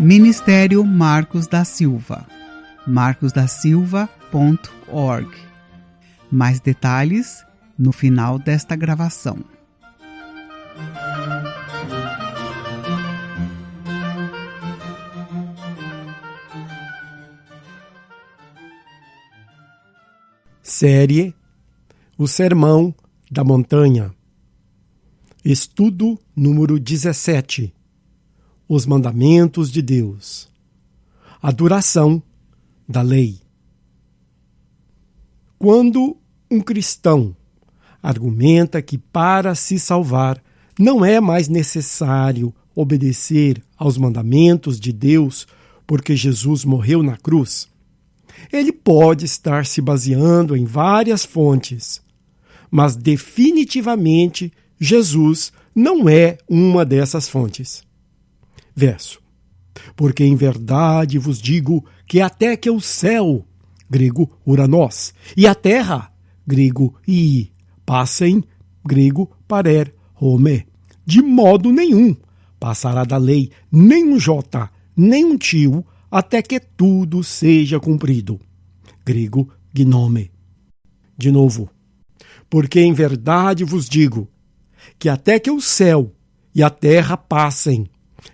Ministério Marcos da Silva, marcosdasilva.org. Mais detalhes no final desta gravação. Série O Sermão da Montanha. Estudo número 17. Os Mandamentos de Deus. A duração da lei. Quando um cristão argumenta que para se salvar não é mais necessário obedecer aos mandamentos de Deus porque Jesus morreu na cruz, ele pode estar se baseando em várias fontes, mas definitivamente Jesus não é uma dessas fontes. Verso. Porque em verdade vos digo que até que o céu, grego uranos, e a terra, grego ii, passem, grego parer, home, de modo nenhum passará da lei nem um jota, nem um tio, até que tudo seja cumprido. Grego gnome. De novo. Porque em verdade vos digo que até que o céu e a terra passem,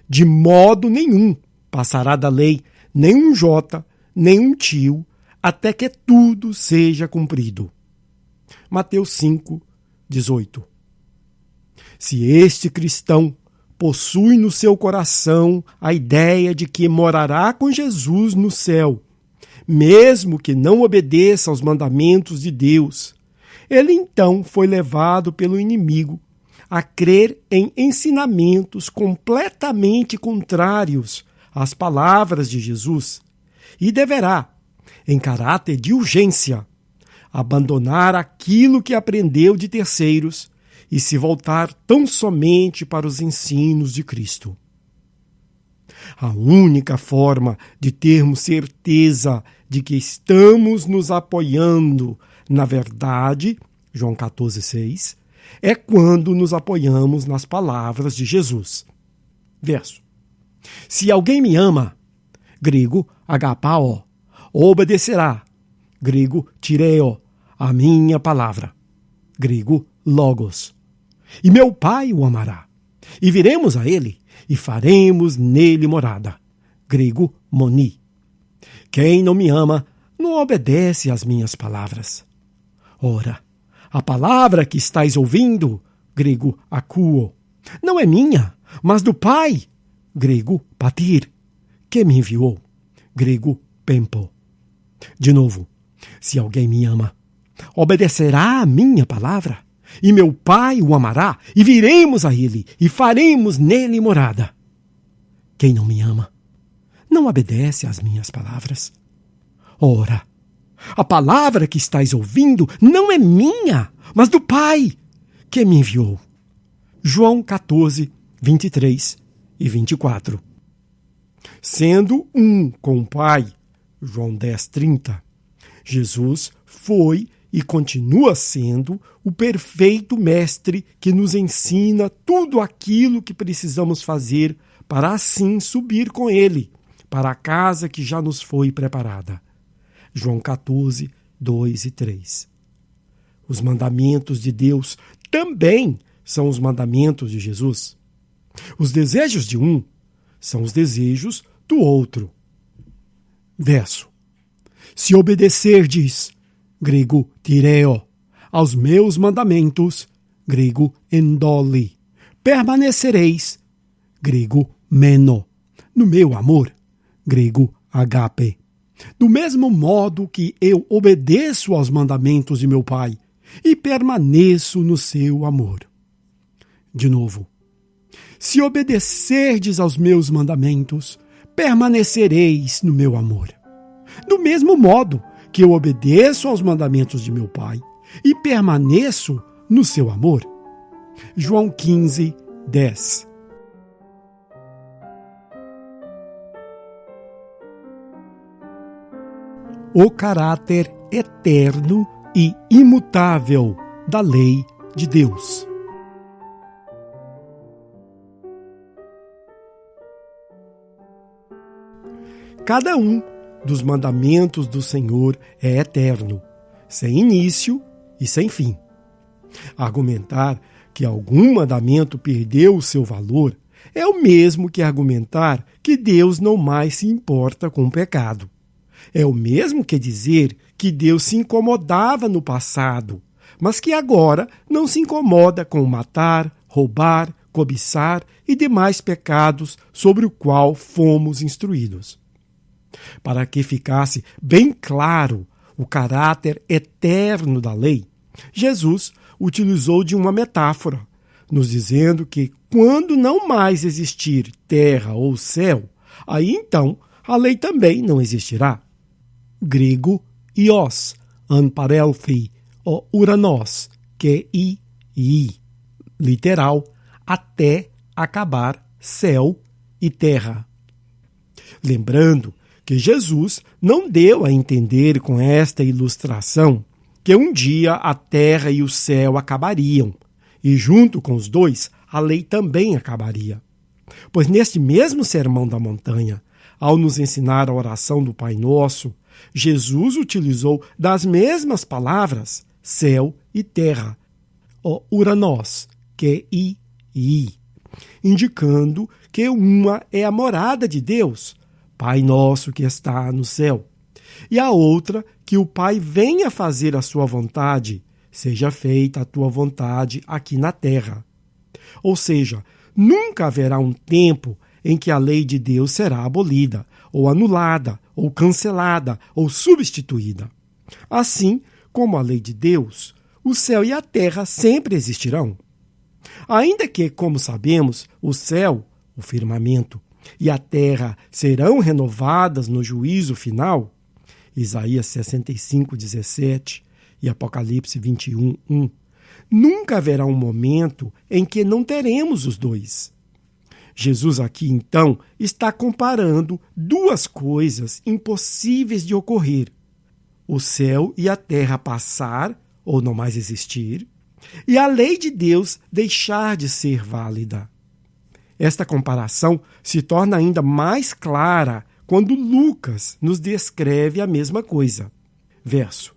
de modo nenhum passará da lei nem um jota, nem um tio, até que tudo seja cumprido. Mateus 5, 18. Se este cristão possui no seu coração a ideia de que morará com Jesus no céu, mesmo que não obedeça aos mandamentos de Deus, ele então foi levado pelo inimigo a crer em ensinamentos completamente contrários às palavras de Jesus e deverá, em caráter de urgência, abandonar aquilo que aprendeu de terceiros e se voltar tão somente para os ensinos de Cristo. A única forma de termos certeza de que estamos nos apoiando na verdade, João 14,6, é quando nos apoiamos nas palavras de Jesus. Verso. Se alguém me ama, grego agapao, obedecerá, grego tireo, a minha palavra, grego logos. E meu Pai o amará, e viremos a ele, e faremos nele morada, grego moni. Quem não me ama, não obedece às minhas palavras. Ora, a palavra que estáis ouvindo, grego akuo, não é minha, mas do Pai, grego patir, que me enviou, grego pempo. De novo, se alguém me ama, obedecerá a minha palavra, e meu Pai o amará, e viremos a ele, e faremos nele morada. Quem não me ama, não obedece às minhas palavras. Ora, a palavra que estáis ouvindo não é minha, mas do Pai, que me enviou. João 14, 23 e 24. Sendo um com o Pai, João 10, 30, Jesus foi e continua sendo o perfeito mestre que nos ensina tudo aquilo que precisamos fazer para assim subir com ele para a casa que já nos foi preparada. João 14, 2 e 3. Os mandamentos de Deus também são os mandamentos de Jesus. Os desejos de um são os desejos do outro. Verso. Se obedecerdes, grego tireo, aos meus mandamentos, grego endoli, permanecereis, grego meno, no meu amor, grego agape. Do mesmo modo que eu obedeço aos mandamentos de meu Pai e permaneço no seu amor. De novo, se obedecerdes aos meus mandamentos, permanecereis no meu amor. Do mesmo modo que eu obedeço aos mandamentos de meu Pai e permaneço no seu amor. João 15, 10. O caráter eterno e imutável da lei de Deus. Cada um dos mandamentos do Senhor é eterno, sem início e sem fim. Argumentar que algum mandamento perdeu o seu valor é o mesmo que argumentar que Deus não mais se importa com o pecado. É o mesmo que dizer que Deus se incomodava no passado, mas que agora não se incomoda com matar, roubar, cobiçar e demais pecados sobre o qual fomos instruídos. Para que ficasse bem claro o caráter eterno da lei, Jesus utilizou de uma metáfora, nos dizendo que quando não mais existir terra ou céu, aí então a lei também não existirá. Grego, ios, anparelthi, o uranos, que i, literal, até acabar céu e terra. Lembrando que Jesus não deu a entender com esta ilustração que um dia a terra e o céu acabariam, e junto com os dois, a lei também acabaria. Pois neste mesmo Sermão da Montanha, ao nos ensinar a oração do Pai Nosso, Jesus utilizou das mesmas palavras, céu e terra, o uranos, que i, indicando que uma é a morada de Deus, Pai Nosso que está no céu, e a outra que o Pai venha fazer a sua vontade, seja feita a tua vontade aqui na terra. Ou seja, nunca haverá um tempo em que a lei de Deus será abolida, ou anulada, ou cancelada, ou substituída. Assim como a lei de Deus, o céu e a terra sempre existirão. Ainda que, como sabemos, o céu, o firmamento, e a terra serão renovadas no juízo final, Isaías 65:17 e Apocalipse 21:1, nunca haverá um momento em que não teremos os dois. Jesus aqui, então, está comparando duas coisas impossíveis de ocorrer: o céu e a terra passar ou não mais existir, e a lei de Deus deixar de ser válida. Esta comparação se torna ainda mais clara quando Lucas nos descreve a mesma coisa. Verso: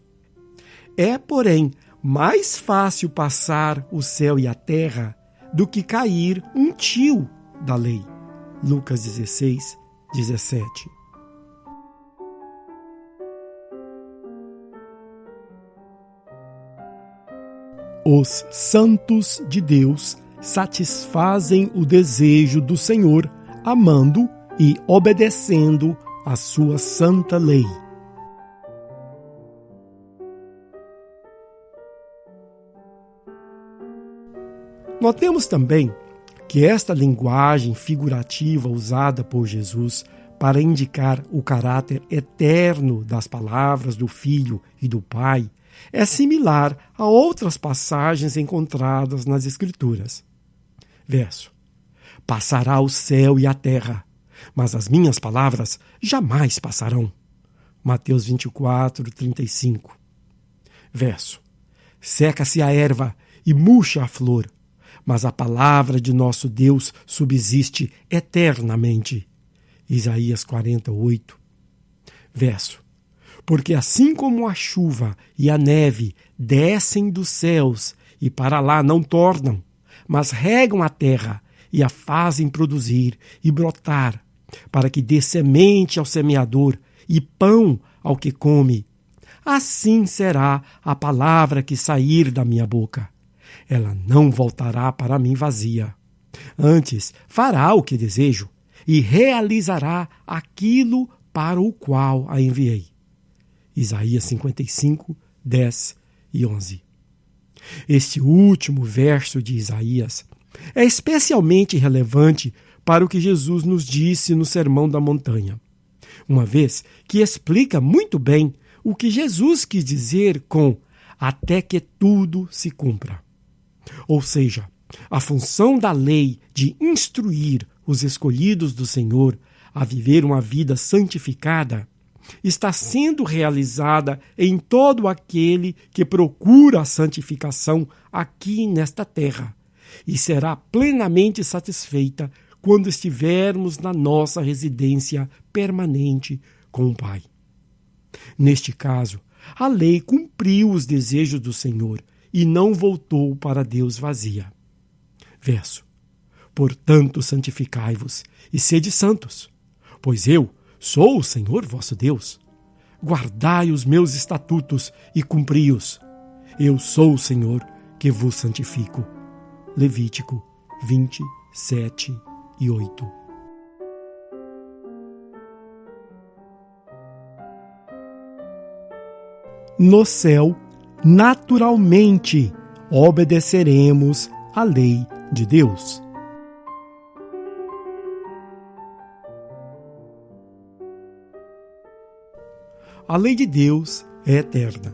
é, porém, mais fácil passar o céu e a terra do que cair um tio da lei. Lucas 16:17. Os santos de Deus satisfazem o desejo do Senhor, amando e obedecendo a sua santa lei. Notemos também que esta linguagem figurativa usada por Jesus para indicar o caráter eterno das palavras do Filho e do Pai é similar a outras passagens encontradas nas Escrituras. Verso: passará o céu e a terra, mas as minhas palavras jamais passarão. Mateus 24:35. Verso: seca-se a erva e murcha a flor, mas a palavra de nosso Deus subsiste eternamente. Isaías 48. Verso: porque assim como a chuva e a neve descem dos céus e para lá não tornam, mas regam a terra e a fazem produzir e brotar, para que dê semente ao semeador e pão ao que come, assim será a palavra que sair da minha boca. Ela não voltará para mim vazia. Antes fará o que desejo e realizará aquilo para o qual a enviei. Isaías 55, 10 e 11. Este último verso de Isaías é especialmente relevante para o que Jesus nos disse no Sermão da Montanha, uma vez que explica muito bem o que Jesus quis dizer com até que tudo se cumpra. Ou seja, a função da lei de instruir os escolhidos do Senhor a viver uma vida santificada está sendo realizada em todo aquele que procura a santificação aqui nesta terra e será plenamente satisfeita quando estivermos na nossa residência permanente com o Pai. Neste caso, a lei cumpriu os desejos do Senhor e não voltou para Deus vazia. Verso: portanto, santificai-vos e sede santos, pois eu sou o Senhor vosso Deus. Guardai os meus estatutos e cumpri-os. Eu sou o Senhor que vos santifico. Levítico 27 e 8. No céu, naturalmente, obedeceremos à lei de Deus. A lei de Deus é eterna.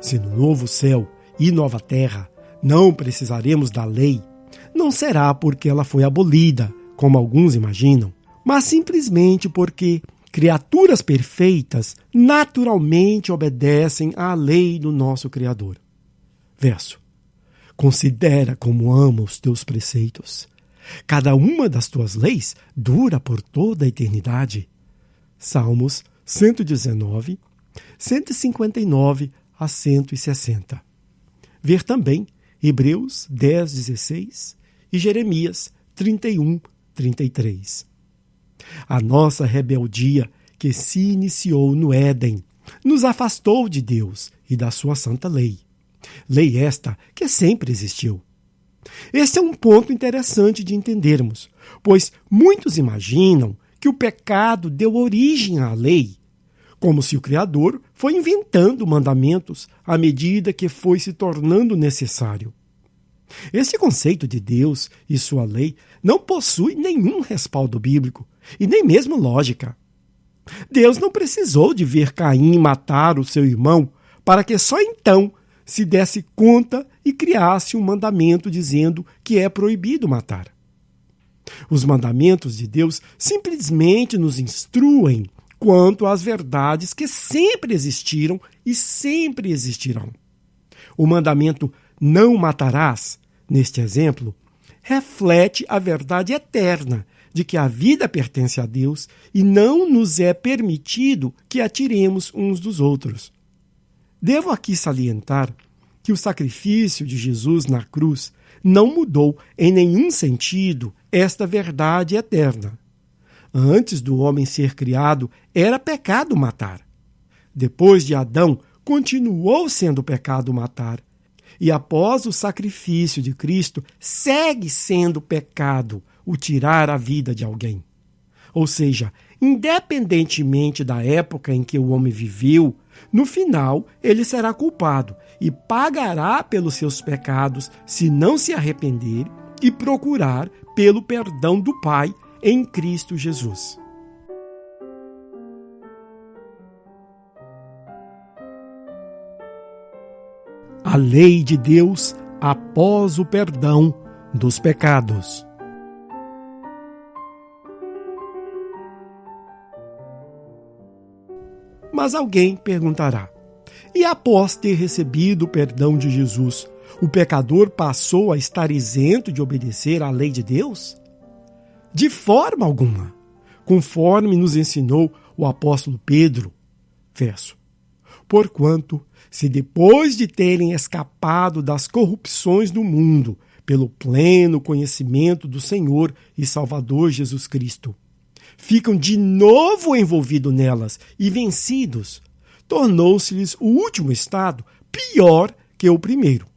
Se no novo céu e nova terra não precisaremos da lei, não será porque ela foi abolida, como alguns imaginam, mas simplesmente porque criaturas perfeitas naturalmente obedecem à lei do nosso Criador. Verso: considera como amo os teus preceitos. Cada uma das tuas leis dura por toda a eternidade. Salmos 119, 159 a 160. Ver também Hebreus 10, 16 e Jeremias 31, 33. A nossa rebeldia, que se iniciou no Éden, nos afastou de Deus e da sua santa lei. Lei esta que sempre existiu. Este é um ponto interessante de entendermos, pois muitos imaginam que o pecado deu origem à lei, como se o Criador foi inventando mandamentos à medida que foi se tornando necessário. Esse conceito de Deus e sua lei não possui nenhum respaldo bíblico e nem mesmo lógica. Deus não precisou de ver Caim matar o seu irmão para que só então se desse conta e criasse um mandamento dizendo que é proibido matar. Os mandamentos de Deus simplesmente nos instruem quanto às verdades que sempre existiram e sempre existirão. O mandamento não matarás, neste exemplo, reflete a verdade eterna de que a vida pertence a Deus e não nos é permitido que atiremos uns dos outros. Devo aqui salientar que o sacrifício de Jesus na cruz não mudou em nenhum sentido esta verdade eterna. Antes do homem ser criado, era pecado matar. Depois de Adão, continuou sendo pecado matar. E após o sacrifício de Cristo, segue sendo pecado o tirar a vida de alguém. Ou seja, independentemente da época em que o homem viveu, no final ele será culpado e pagará pelos seus pecados se não se arrepender e procurar pelo perdão do Pai em Cristo Jesus. A lei de Deus após o perdão dos pecados. Mas alguém perguntará: e após ter recebido o perdão de Jesus, o pecador passou a estar isento de obedecer à lei de Deus? De forma alguma, conforme nos ensinou o apóstolo Pedro. Verso: porquanto, se depois de terem escapado das corrupções do mundo, pelo pleno conhecimento do Senhor e Salvador Jesus Cristo, ficam de novo envolvidos nelas e vencidos, tornou-se-lhes o último estado pior que o primeiro.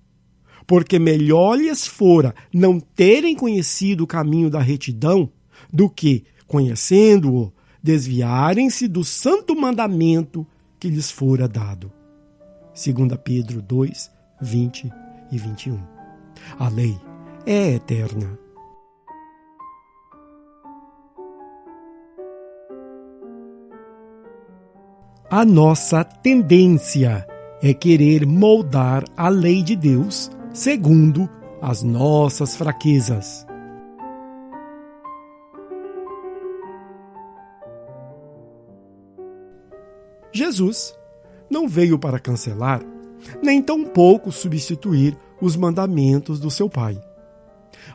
Porque melhor lhes fora não terem conhecido o caminho da retidão do que, conhecendo-o, desviarem-se do santo mandamento que lhes fora dado. 2 Pedro 2, 20 e 21. A lei é eterna. A nossa tendência é querer moldar a lei de Deus segundo as nossas fraquezas. Jesus não veio para cancelar, nem tampouco substituir os mandamentos do seu Pai.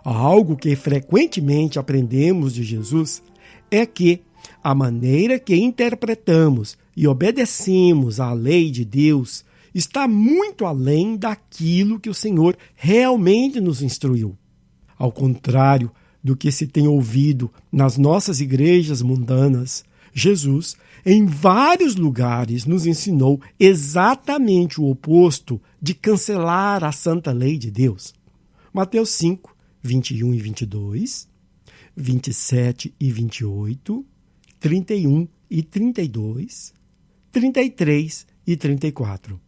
Algo que frequentemente aprendemos de Jesus é que a maneira que interpretamos e obedecemos à lei de Deus está muito além daquilo que o Senhor realmente nos instruiu. Ao contrário do que se tem ouvido nas nossas igrejas mundanas, Jesus, em vários lugares, nos ensinou exatamente o oposto de cancelar a santa lei de Deus. Mateus 5, 21 e 22, 27 e 28, 31 e 32, 33 e 34.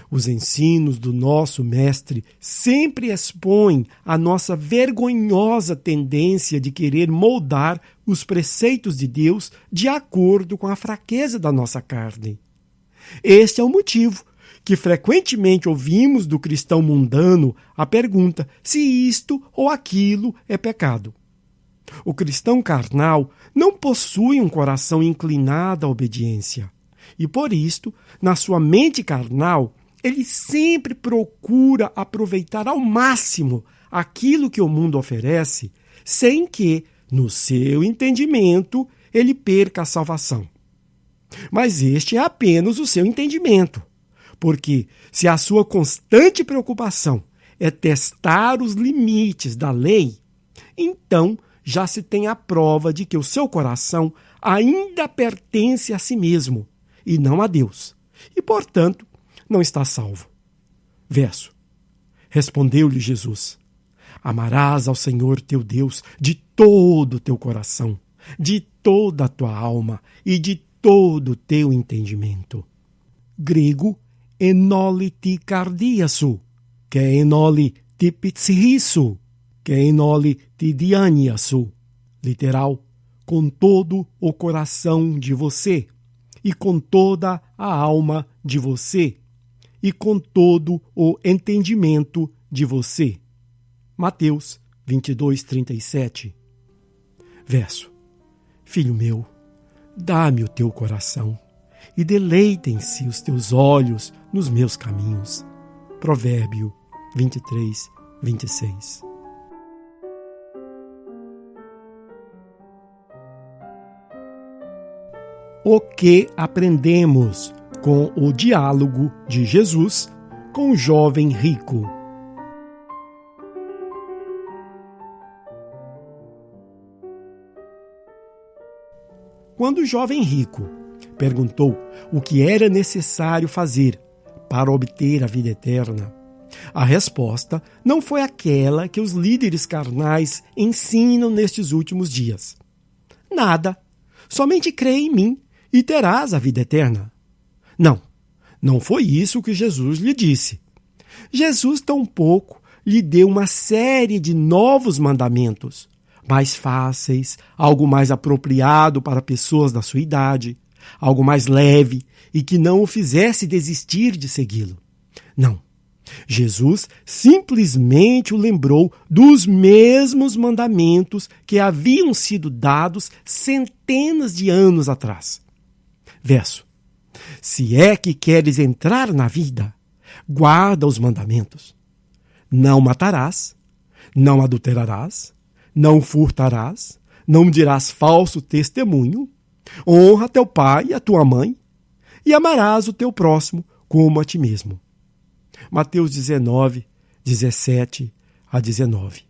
Os ensinos do nosso Mestre sempre expõem a nossa vergonhosa tendência de querer moldar os preceitos de Deus de acordo com a fraqueza da nossa carne. Este é o motivo que frequentemente ouvimos do cristão mundano a pergunta se isto ou aquilo é pecado. O cristão carnal não possui um coração inclinado à obediência e, por isto, na sua mente carnal, ele sempre procura aproveitar ao máximo aquilo que o mundo oferece, sem que, no seu entendimento, ele perca a salvação. Mas este é apenas o seu entendimento, porque se a sua constante preocupação é testar os limites da lei, então já se tem a prova de que o seu coração ainda pertence a si mesmo e não a Deus, e, portanto, não está salvo. Verso. Respondeu-lhe Jesus: amarás ao Senhor teu Deus de todo o teu coração, de toda a tua alma e de todo o teu entendimento. Grego, enoli ti cardiasu, que enoli ti pitsirisu, que enoli ti dianiasu. Literal, com todo o coração de você, e com toda a alma de você, e com todo o entendimento de você. Mateus 22, 37. Verso. Filho meu, dá-me o teu coração, e deleitem-se os teus olhos nos meus caminhos. Provérbio 23, 26. O que aprendemos com o diálogo de Jesus com o jovem rico? Quando o jovem rico perguntou o que era necessário fazer para obter a vida eterna, a resposta não foi aquela que os líderes carnais ensinam nestes últimos dias. Nada, somente crê em mim e terás a vida eterna. Não foi isso que Jesus lhe disse. Jesus tampouco lhe deu uma série de novos mandamentos, mais fáceis, algo mais apropriado para pessoas da sua idade, algo mais leve e que não o fizesse desistir de segui-lo. Não. Jesus simplesmente o lembrou dos mesmos mandamentos que haviam sido dados centenas de anos atrás. Verso. Se é que queres entrar na vida, guarda os mandamentos. Não matarás, não adulterarás, não furtarás, não dirás falso testemunho, honra teu pai e a tua mãe, e amarás o teu próximo como a ti mesmo. Mateus 19, 17 a 19.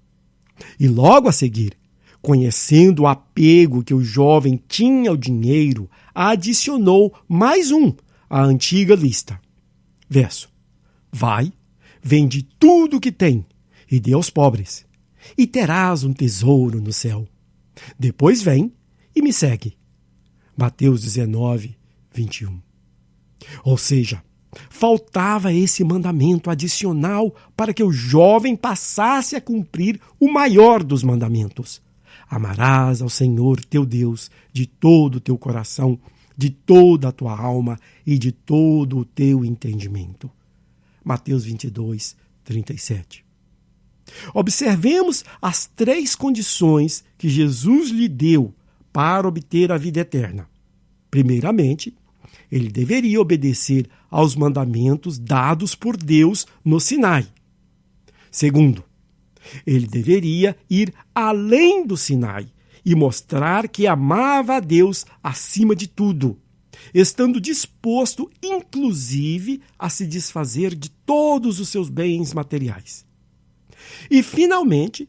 E logo a seguir, conhecendo o apego que o jovem tinha ao dinheiro, adicionou mais um à antiga lista. Verso. Vai, vende tudo o que tem e dê aos pobres, e terás um tesouro no céu. Depois vem e me segue. Mateus 19, 21. Ou seja, faltava esse mandamento adicional para que o jovem passasse a cumprir o maior dos mandamentos. Amarás ao Senhor teu Deus de todo o teu coração, de toda a tua alma e de todo o teu entendimento. Mateus 22, 37. Observemos as 3 condições que Jesus lhe deu para obter a vida eterna. Primeiramente, ele deveria obedecer aos mandamentos dados por Deus no Sinai. Segundo, Ele deveria ir além do Sinai e mostrar que amava a Deus acima de tudo, estando disposto, inclusive, a se desfazer de todos os seus bens materiais. E, finalmente,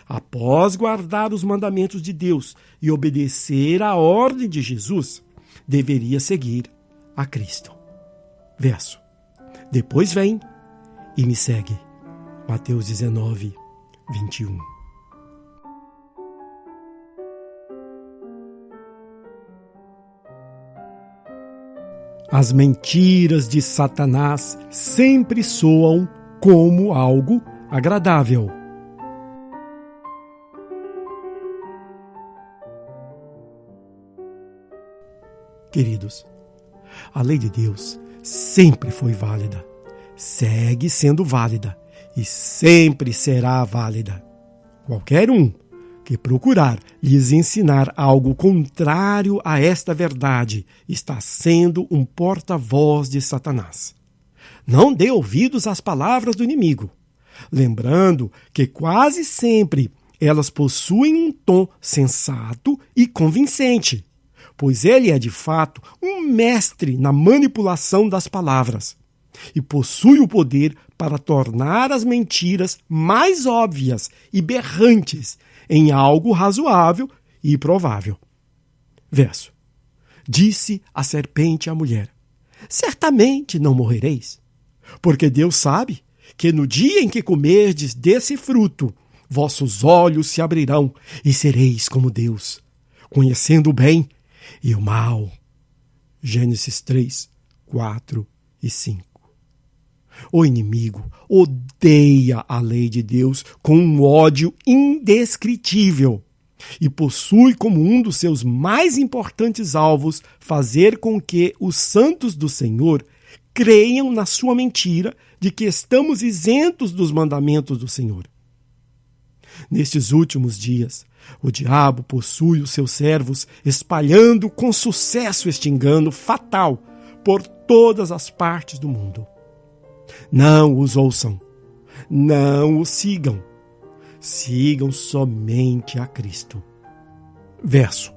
após guardar os mandamentos de Deus e obedecer à ordem de Jesus, deveria seguir a Cristo. Verso: depois vem e me segue. Mateus 19, 21. As mentiras de Satanás sempre soam como algo agradável. Queridos, a lei de Deus sempre foi válida, segue sendo válida e sempre será válida. Qualquer um que procurar lhes ensinar algo contrário a esta verdade está sendo um porta-voz de Satanás. Não dê ouvidos às palavras do inimigo, lembrando que quase sempre elas possuem um tom sensato e convincente, pois ele é de fato um mestre na manipulação das palavras e possui o poder para tornar as mentiras mais óbvias e berrantes em algo razoável e provável. Verso: disse a serpente à mulher: certamente não morrereis, porque Deus sabe que no dia em que comerdes desse fruto, vossos olhos se abrirão e sereis como Deus, conhecendo o bem e o mal. Gênesis 3, 4 e 5. O inimigo odeia a lei de Deus com um ódio indescritível e possui como um dos seus mais importantes alvos fazer com que os santos do Senhor creiam na sua mentira de que estamos isentos dos mandamentos do Senhor. Nestes últimos dias, o diabo possui os seus servos espalhando com sucesso este engano fatal por todas as partes do mundo. Não os ouçam, não os sigam, sigam somente a Cristo. Verso: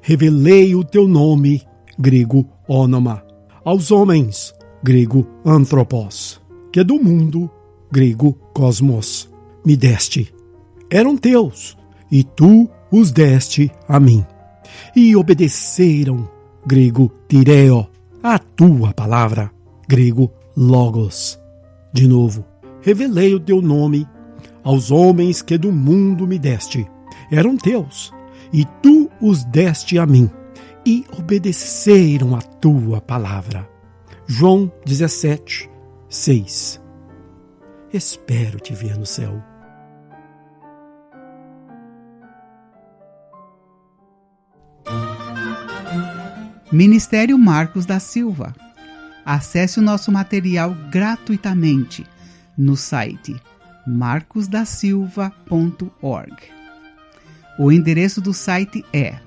revelei o teu nome, grego ônoma, aos homens, grego anthropos, que é do mundo, grego cosmos, me deste. Eram teus, e tu os deste a mim. E obedeceram, grego tireo, a tua palavra, grego logos. De novo: revelei o teu nome aos homens que do mundo me deste. Eram teus, e tu os deste a mim, e obedeceram a tua palavra. João 17, 6. Espero te ver no céu. Ministério Marcos da Silva. Acesse o nosso material gratuitamente no site marcosdasilva.org. O endereço do site é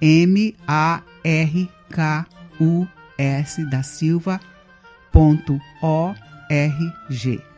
markusdasilva.org.